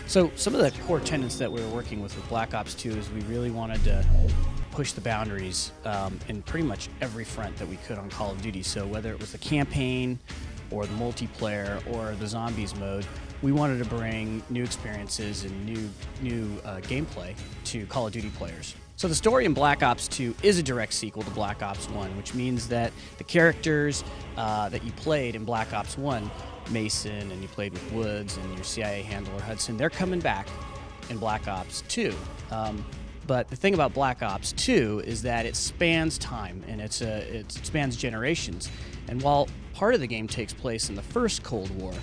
So some of the core tenets that we were working with Black Ops 2 is we really wanted to push the boundaries in pretty much every front that we could on Call of Duty. So whether it was the campaign or the multiplayer or the zombies mode, we wanted to bring new experiences and new gameplay to Call of Duty players. So the story in Black Ops 2 is a direct sequel to Black Ops 1, which means that the characters that you played in Black Ops 1, Mason, and you played with Woods and your CIA handler Hudson, they're coming back in Black Ops 2. But the thing about Black Ops 2 is that it spans time and it spans generations. And while part of the game takes place in the first Cold War,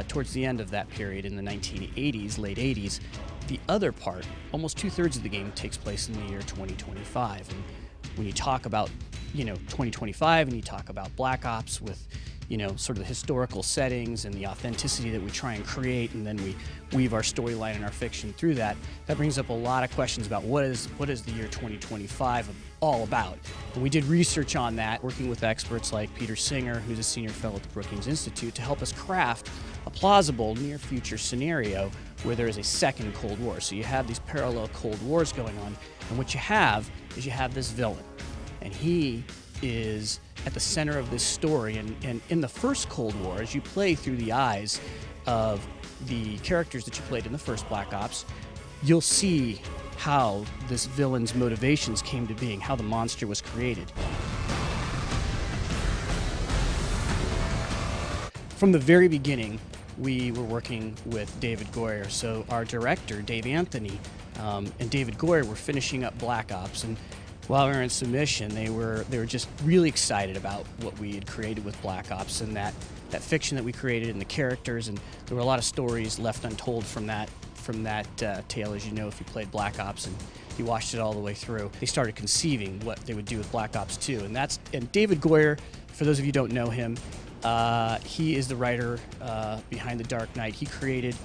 towards the end of that period in the 1980s, late 80s, the other part, almost 2/3 of the game, takes place in the year 2025. And when you talk about, 2025 and you talk about Black Ops with, sort of the historical settings and the authenticity that we try and create, and then we weave our storyline and our fiction through that, that brings up a lot of questions about what is the year 2025 all about. And we did research on that, working with experts like Peter Singer, who's a senior fellow at the Brookings Institute, to help us craft a plausible near-future scenario where there is a second Cold War. So you have these parallel Cold Wars going on, and what you have is this villain, and he is at the center of this story. And in the first Cold War, as you play through the eyes of the characters that you played in the first Black Ops, you'll see how this villain's motivations came to being, how the monster was created. From the very beginning, we were working with David Goyer. So our director, Dave Anthony, and David Goyer were finishing up Black Ops, and while we were in submission, they were just really excited about what we had created with Black Ops and that fiction that we created and the characters, and there were a lot of stories left untold from that tale, as you know, if you played Black Ops and you watched it all the way through. They started conceiving what they would do with Black Ops 2, and David Goyer, for those of you who don't know him, he is the writer behind The Dark Knight. He created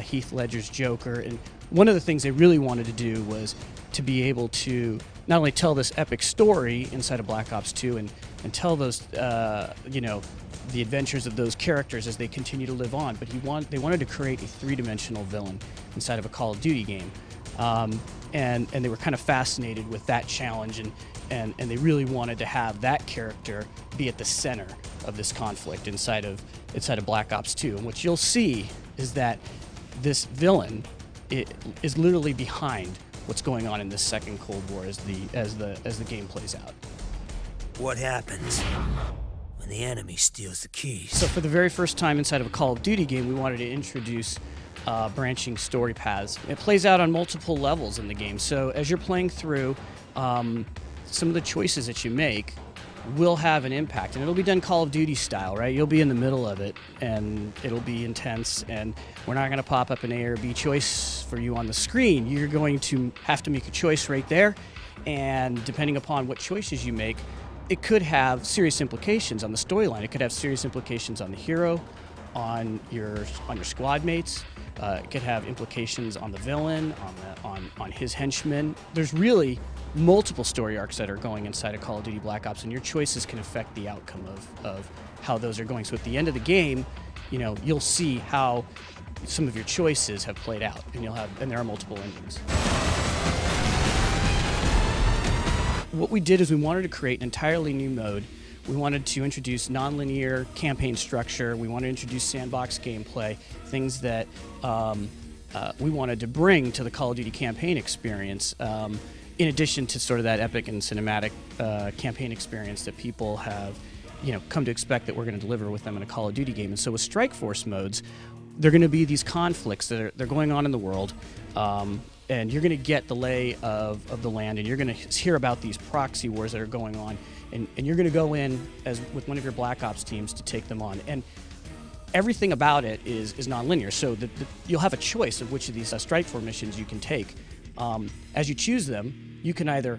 Heath Ledger's Joker, and one of the things they really wanted to do was to be able to not only tell this epic story inside of Black Ops 2 and tell those, the adventures of those characters as they continue to live on, but they wanted to create a three-dimensional villain inside of a Call of Duty game. And they were kind of fascinated with that challenge, and they really wanted to have that character be at the center of this conflict inside of Black Ops 2. And what you'll see is that this villain is literally behind what's going on in this second Cold War as the game plays out. What happens when the enemy steals the keys? So for the very first time inside of a Call of Duty game, we wanted to introduce branching story paths. It plays out on multiple levels in the game. So as you're playing through, some of the choices that you make will have an impact, and it'll be done Call of Duty style, right? You'll be in the middle of it, and it'll be intense, and we're not going to pop up an A or B choice for you on the screen. You're going to have to make a choice right there, and depending upon what choices you make, it could have serious implications on the storyline. It could have serious implications on the hero, on your squad mates. It could have implications on the villain, on his henchmen. There's really multiple story arcs that are going inside of Call of Duty Black Ops, and your choices can affect the outcome of how those are going. So at the end of the game, you'll see how some of your choices have played out, and there are multiple endings. What we did is we wanted to create an entirely new mode. We wanted to introduce non-linear campaign structure. We wanted to introduce sandbox gameplay, things that we wanted to bring to the Call of Duty campaign experience, in addition to sort of that epic and cinematic campaign experience that people have come to expect that we're going to deliver with them in a Call of Duty game. And so with Strike Force modes, there are going to be these conflicts that they're going on in the world, and you're going to get the lay of the land, and you're going to hear about these proxy wars that are going on, and you're going to go in with one of your Black Ops teams to take them on. And everything about it is non-linear, so you'll have a choice of which of these Strike Force missions you can take. As you choose them, you can either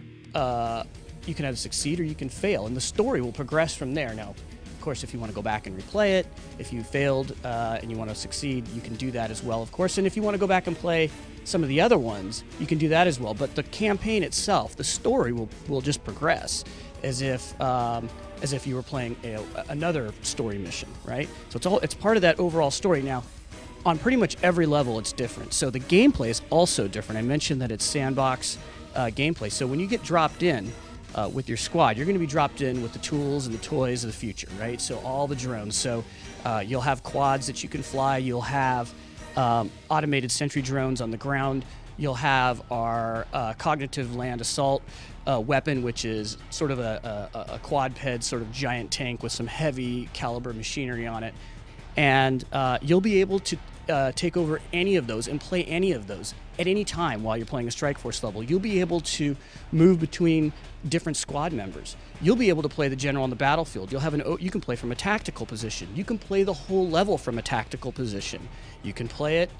succeed or you can fail, and the story will progress from there. Now, of course, if you want to go back and replay it, if you failed and you want to succeed, you can do that as well, of course. And if you want to go back and play some of the other ones, you can do that as well. But the campaign itself, the story will just progress as if you were playing another story mission, right? So it's part of that overall story. Now, on pretty much every level, it's different. So the gameplay is also different. I mentioned that it's sandbox gameplay. So when you get dropped in with your squad, you're going to be dropped in with the tools and the toys of the future, right? So all the drones. So you'll have quads that you can fly. You'll have automated sentry drones on the ground. You'll have our cognitive land assault weapon, which is sort of a quadped, sort of giant tank with some heavy caliber machinery on it. And you'll be able to take over any of those and play any of those at any time while you're playing a Strike Force level. You'll be able to move between different squad members. You'll be able to play the general on the battlefield. You can play from a tactical position. You can play the whole level from a tactical position. You can play it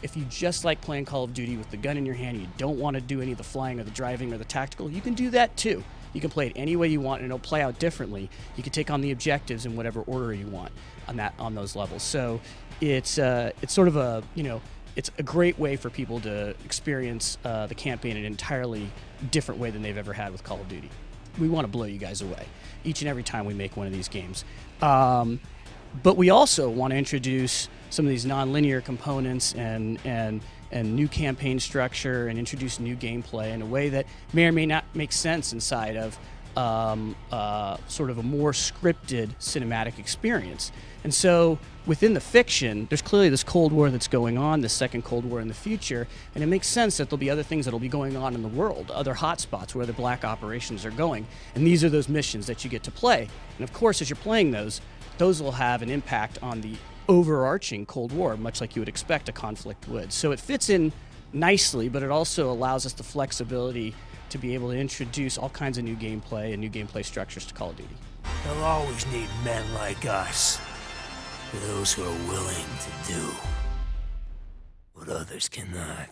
if you just like playing Call of Duty with the gun in your hand, you don't want to do any of the flying or the driving or the tactical, you can do that too. You can play it any way you want, and it'll play out differently. You can take on the objectives in whatever order you want on those levels. So it's sort of a, it's a great way for people to experience the campaign in an entirely different way than they've ever had with Call of Duty. We want to blow you guys away each and every time we make one of these games. But we also want to introduce some of these non-linear components and new campaign structure and introduce new gameplay in a way that may or may not make sense inside of sort of a more scripted cinematic experience. And so within the fiction, there's clearly this Cold War that's going on, this second Cold War in the future, and it makes sense that there'll be other things that'll be going on in the world, other hotspots where the black operations are going. And these are those missions that you get to play. And of course, as you're playing those will have an impact on the overarching Cold War, much like you would expect a conflict would. So it fits in nicely, but it also allows us the flexibility to be able to introduce all kinds of new gameplay and new gameplay structures to Call of Duty. They'll always need men like us, those who are willing to do what others cannot.